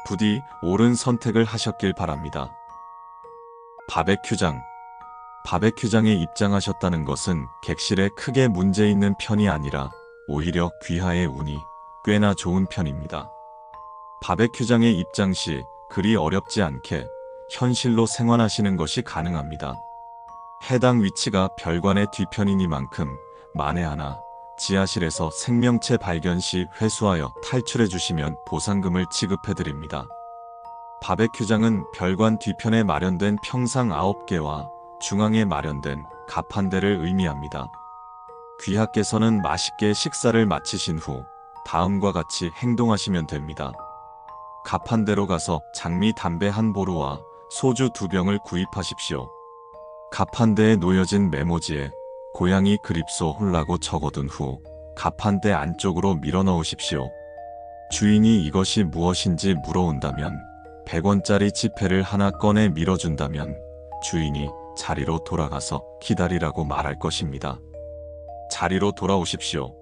부디 옳은 선택을 하셨길 바랍니다. 바베큐장. 바베큐장에 입장하셨다는 것은 객실에 크게 문제 있는 편이 아니라 오히려 귀하의 운이 꽤나 좋은 편입니다. 바베큐장에 입장 시 그리 어렵지 않게 현실로 생활하시는 것이 가능합니다. 해당 위치가 별관의 뒤편이니만큼 만에 하나 지하실에서 생명체 발견 시 회수하여 탈출해 주시면 보상금을 지급해 드립니다. 바베큐장은 별관 뒤편에 마련된 평상 9개와 중앙에 마련된 갑 한 대를 의미합니다. 귀하께서는 맛있게 식사를 마치신 후 다음과 같이 행동하시면 됩니다. 갑 한 대로 가서 장미 담배 한 보루와 소주 2병을 구입하십시오. 갑 한 대에 놓여진 메모지에 고양이 그립소 홀라고 적어둔 후 갑 한 대 안쪽으로 밀어 넣으십시오. 주인이 이것이 무엇인지 물어온다면 100원짜리 지폐를 하나 꺼내 밀어준다면 주인이 자리로 돌아가서 기다리라고 말할 것입니다. 자리로 돌아오십시오.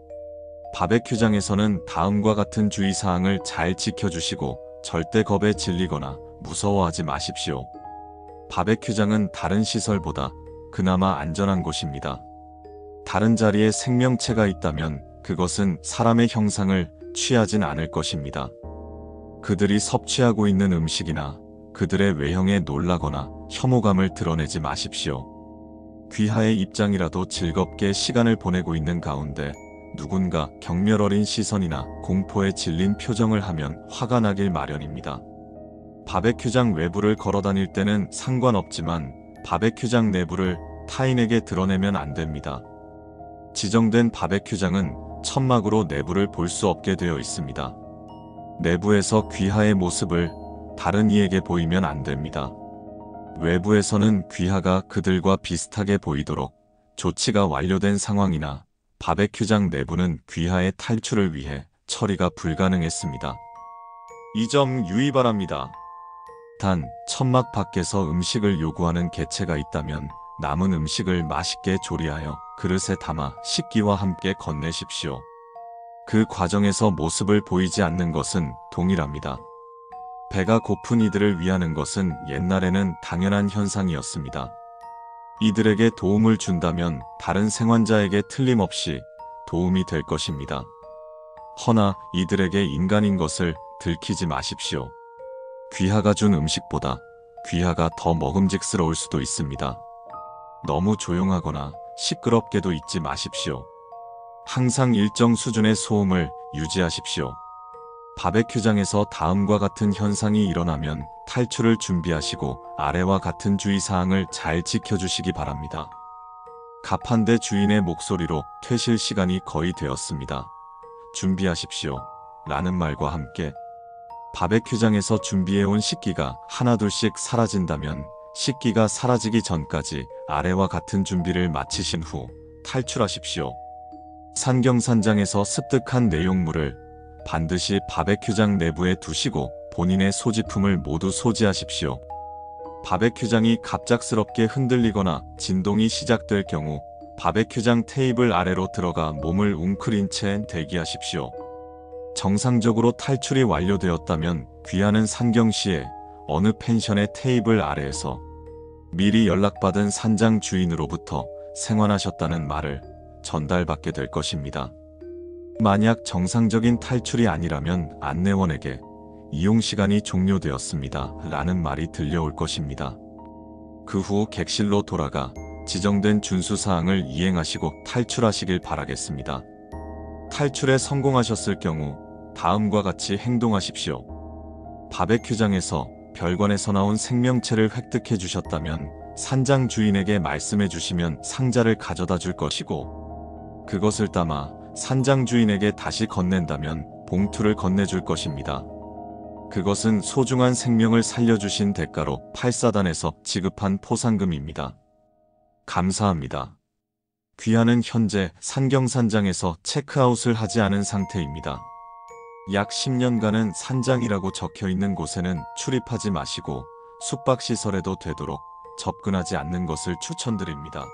바베큐장에서는 다음과 같은 주의사항을 잘 지켜주시고 절대 겁에 질리거나 무서워하지 마십시오. 바베큐장은 다른 시설보다 그나마 안전한 곳입니다. 다른 자리에 생명체가 있다면 그것은 사람의 형상을 취하진 않을 것입니다. 그들이 섭취하고 있는 음식이나 그들의 외형에 놀라거나 혐오감을 드러내지 마십시오. 귀하의 입장이라도 즐겁게 시간을 보내고 있는 가운데 누군가 경멸 어린 시선이나 공포에 질린 표정을 하면 화가 나길 마련입니다. 바베큐장 외부를 걸어다닐 때는 상관없지만 바베큐장 내부를 타인에게 드러내면 안 됩니다. 지정된 바베큐장은 천막으로 내부를 볼 수 없게 되어 있습니다. 내부에서 귀하의 모습을 다른 이에게 보이면 안 됩니다. 외부에서는 귀하가 그들과 비슷하게 보이도록 조치가 완료된 상황이나 바베큐장 내부는 귀하의 탈출을 위해 처리가 불가능했습니다. 이 점 유의 바랍니다. 단, 천막 밖에서 음식을 요구하는 개체가 있다면 남은 음식을 맛있게 조리하여 그릇에 담아 식기와 함께 건네십시오. 그 과정에서 모습을 보이지 않는 것은 동일합니다. 배가 고픈 이들을 위하는 것은 옛날에는 당연한 현상이었습니다. 이들에게 도움을 준다면 다른 생환자에게 틀림없이 도움이 될 것입니다. 허나 이들에게 인간인 것을 들키지 마십시오. 귀하가 준 음식보다 귀하가 더 먹음직스러울 수도 있습니다. 너무 조용하거나 시끄럽게도 있지 마십시오. 항상 일정 수준의 소음을 유지하십시오. 바베큐장에서 다음과 같은 현상이 일어나면 탈출을 준비하시고 아래와 같은 주의사항을 잘 지켜주시기 바랍니다. 갑 한 대 주인의 목소리로 퇴실 시간이 거의 되었습니다. 준비하십시오. 라는 말과 함께 바베큐장에서 준비해온 식기가 하나둘씩 사라진다면 식기가 사라지기 전까지 아래와 같은 준비를 마치신 후 탈출하십시오. 산경산장에서 습득한 내용물을 반드시 바베큐장 내부에 두시고 본인의 소지품을 모두 소지하십시오. 바베큐장이 갑작스럽게 흔들리거나 진동이 시작될 경우 바베큐장 테이블 아래로 들어가 몸을 웅크린 채 대기하십시오. 정상적으로 탈출이 완료되었다면 귀하는 산경시에 어느 펜션의 테이블 아래에서 미리 연락받은 산장 주인으로부터 생환하셨다는 말을 전달받게 될 것입니다. 만약 정상적인 탈출이 아니라면 안내원에게 이용시간이 종료되었습니다 라는 말이 들려올 것입니다. 그 후 객실로 돌아가 지정된 준수사항을 이행하시고 탈출하시길 바라겠습니다. 탈출에 성공하셨을 경우 다음과 같이 행동하십시오. 바베큐장에서 별관에서 나온 생명체를 획득해 주셨다면 산장 주인에게 말씀해 주시면 상자를 가져다 줄 것이고, 그것을 담아 산장 주인에게 다시 건넨다면 봉투를 건네줄 것입니다. 그것은 소중한 생명을 살려주신 대가로 8사단에서 지급한 포상금입니다. 감사합니다. 귀하는 현재 산경산장에서 체크아웃을 하지 않은 상태입니다. 약 10년간은 산장이라고 적혀있는 곳에는 출입하지 마시고 숙박시설에도 되도록 접근하지 않는 것을 추천드립니다.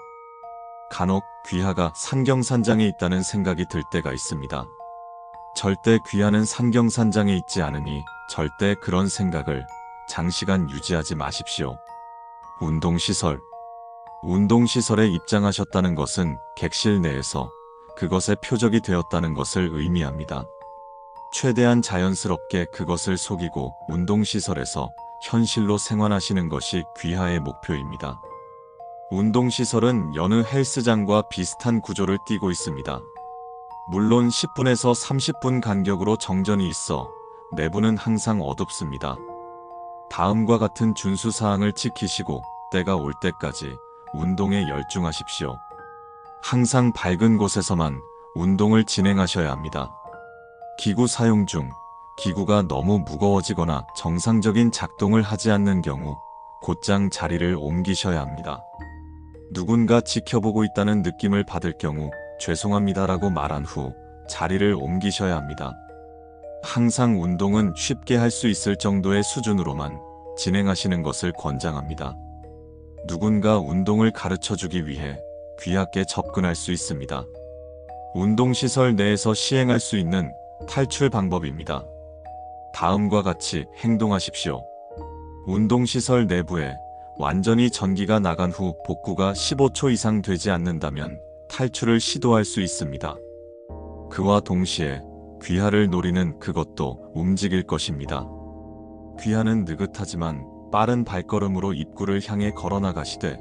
간혹 귀하가 산경산장에 있다는 생각이 들 때가 있습니다. 절대 귀하는 산경산장에 있지 않으니 절대 그런 생각을 장시간 유지하지 마십시오. 운동시설. 운동시설에 입장하셨다는 것은 객실 내에서 그것의 표적이 되었다는 것을 의미합니다. 최대한 자연스럽게 그것을 속이고 운동시설에서 현실로 생활하시는 것이 귀하의 목표입니다. 운동시설은 여느 헬스장과 비슷한 구조를 띠고 있습니다. 물론 10분에서 30분 간격으로 정전이 있어 내부는 항상 어둡습니다. 다음과 같은 준수사항을 지키시고 때가 올 때까지 운동에 열중하십시오. 항상 밝은 곳에서만 운동을 진행하셔야 합니다. 기구 사용 중 기구가 너무 무거워지거나 정상적인 작동을 하지 않는 경우 곧장 자리를 옮기셔야 합니다. 누군가 지켜보고 있다는 느낌을 받을 경우 죄송합니다라고 말한 후 자리를 옮기셔야 합니다. 항상 운동은 쉽게 할 수 있을 정도의 수준으로만 진행하시는 것을 권장합니다. 누군가 운동을 가르쳐주기 위해 귀하께 접근할 수 있습니다. 운동시설 내에서 시행할 수 있는 탈출 방법입니다. 다음과 같이 행동하십시오. 운동시설 내부에 완전히 전기가 나간 후 복구가 15초 이상 되지 않는다면 탈출을 시도할 수 있습니다. 그와 동시에 귀하를 노리는 그것도 움직일 것입니다. 귀하는 느긋하지만 빠른 발걸음으로 입구를 향해 걸어나가시되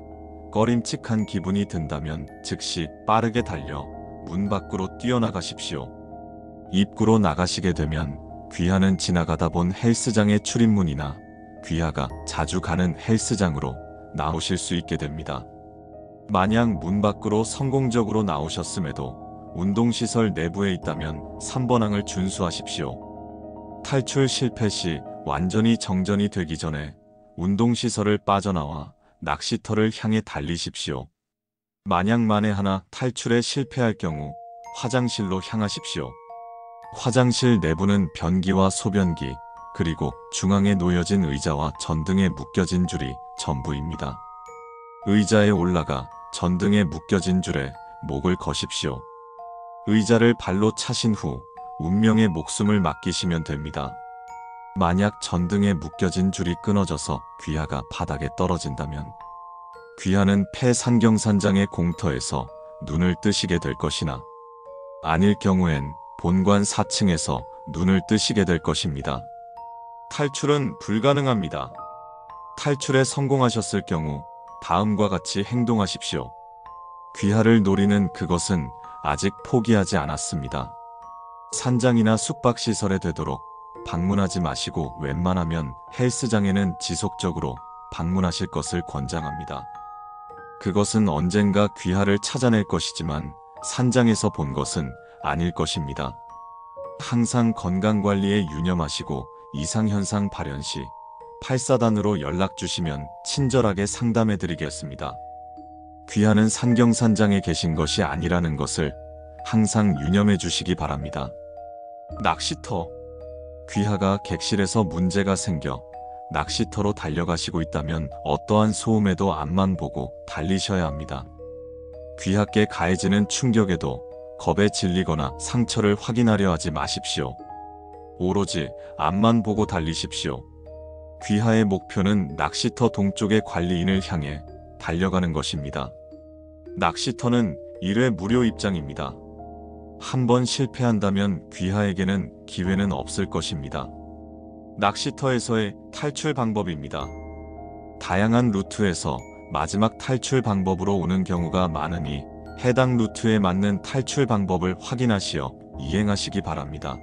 꺼림칙한 기분이 든다면 즉시 빠르게 달려 문 밖으로 뛰어나가십시오. 입구로 나가시게 되면 귀하는 지나가다 본 헬스장의 출입문이나 귀하가 자주 가는 헬스장으로 나오실 수 있게 됩니다. 만약 문 밖으로 성공적으로 나오셨음에도 운동시설 내부에 있다면 3번항을 준수하십시오. 탈출 실패 시 완전히 정전이 되기 전에 운동시설을 빠져나와 낚시터를 향해 달리십시오. 만약 만에 하나 탈출에 실패할 경우 화장실로 향하십시오. 화장실 내부는 변기와 소변기, 그리고 중앙에 놓여진 의자와 전등에 묶여진 줄이 전부입니다. 의자에 올라가 전등에 묶여진 줄에 목을 거십시오. 의자를 발로 차신 후 운명의 목숨을 맡기시면 됩니다. 만약 전등에 묶여진 줄이 끊어져서 귀하가 바닥에 떨어진다면 귀하는 폐산경산장의 공터에서 눈을 뜨시게 될 것이나 아닐 경우엔 본관 4층에서 눈을 뜨시게 될 것입니다. 탈출은 불가능합니다. 탈출에 성공하셨을 경우 다음과 같이 행동하십시오. 귀하를 노리는 그것은 아직 포기하지 않았습니다. 산장이나 숙박시설에 되도록 방문하지 마시고 웬만하면 헬스장에는 지속적으로 방문하실 것을 권장합니다. 그것은 언젠가 귀하를 찾아낼 것이지만 산장에서 본 것은 아닐 것입니다. 항상 건강관리에 유념하시고 이상현상 발현 시 8사단으로 연락 주시면 친절하게 상담해 드리겠습니다. 귀하는 산경산장에 계신 것이 아니라는 것을 항상 유념해 주시기 바랍니다. 낚시터. 귀하가 객실에서 문제가 생겨 낚시터로 달려가시고 있다면 어떠한 소음에도 앞만 보고 달리셔야 합니다. 귀하께 가해지는 충격에도 겁에 질리거나 상처를 확인하려 하지 마십시오. 오로지 앞만 보고 달리십시오. 귀하의 목표는 낚시터 동쪽의 관리인을 향해 달려가는 것입니다. 낚시터는 1회 무료 입장입니다. 한번 실패한다면 귀하에게는 기회는 없을 것입니다. 낚시터에서의 탈출 방법입니다. 다양한 루트에서 마지막 탈출 방법으로 오는 경우가 많으니 해당 루트에 맞는 탈출 방법을 확인하시어 이행하시기 바랍니다.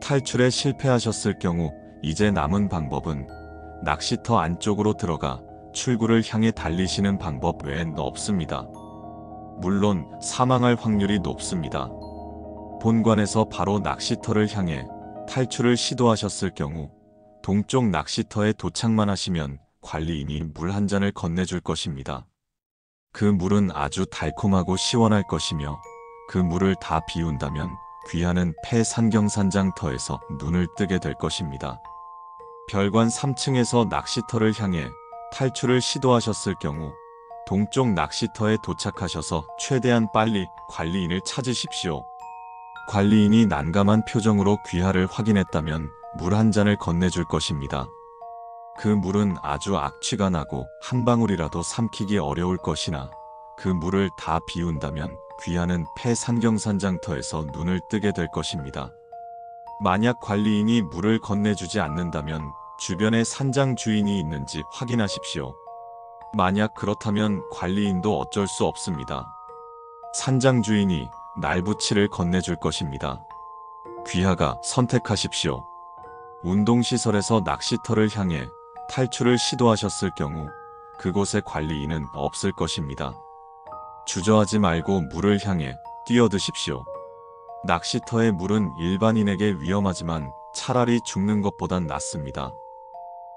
탈출에 실패하셨을 경우 이제 남은 방법은 낚시터 안쪽으로 들어가 출구를 향해 달리시는 방법 외엔 없습니다. 물론 사망할 확률이 높습니다. 본관에서 바로 낚시터를 향해 탈출을 시도하셨을 경우 동쪽 낚시터에 도착만 하시면 관리인이 물 한 잔을 건네줄 것입니다. 그 물은 아주 달콤하고 시원할 것이며 그 물을 다 비운다면 귀하는 폐산경산장터에서 눈을 뜨게 될 것입니다. 별관 3층에서 낚시터를 향해 탈출을 시도하셨을 경우 동쪽 낚시터에 도착하셔서 최대한 빨리 관리인을 찾으십시오. 관리인이 난감한 표정으로 귀하를 확인했다면 물 한 잔을 건네줄 것입니다. 그 물은 아주 악취가 나고 한 방울이라도 삼키기 어려울 것이나 그 물을 다 비운다면 귀하는 폐산경산장터에서 눈을 뜨게 될 것입니다. 만약 관리인이 물을 건네주지 않는다면 주변에 산장 주인이 있는지 확인하십시오. 만약 그렇다면 관리인도 어쩔 수 없습니다. 산장 주인이 날부치를 건네줄 것입니다. 귀하가 선택하십시오. 운동시설에서 낚시터를 향해 탈출을 시도하셨을 경우 그곳에 관리인은 없을 것입니다. 주저하지 말고 물을 향해 뛰어드십시오. 낚시터의 물은 일반인에게 위험하지만 차라리 죽는 것보단 낫습니다.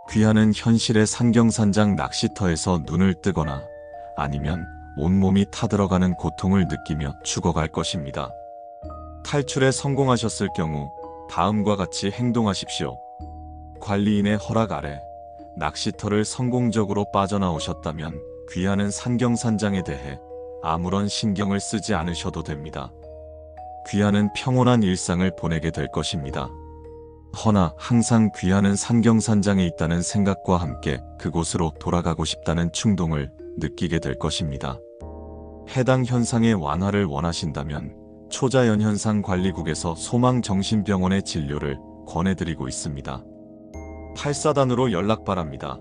귀하는 현실의 산경산장 낚시터에서 눈을 뜨거나 아니면 온몸이 타들어가는 고통을 느끼며 죽어갈 것입니다. 탈출에 성공하셨을 경우 다음과 같이 행동하십시오. 관리인의 허락 아래 낚시터를 성공적으로 빠져나오셨다면 귀하는 산경산장에 대해 아무런 신경을 쓰지 않으셔도 됩니다. 귀하는 평온한 일상을 보내게 될 것입니다. 허나 항상 귀하는 산경산장에 있다는 생각과 함께 그곳으로 돌아가고 싶다는 충동을 느끼게 될 것입니다. 해당 현상의 완화를 원하신다면 초자연현상관리국에서 소망정신병원의 진료를 권해드리고 있습니다. 8사단으로 연락 바랍니다.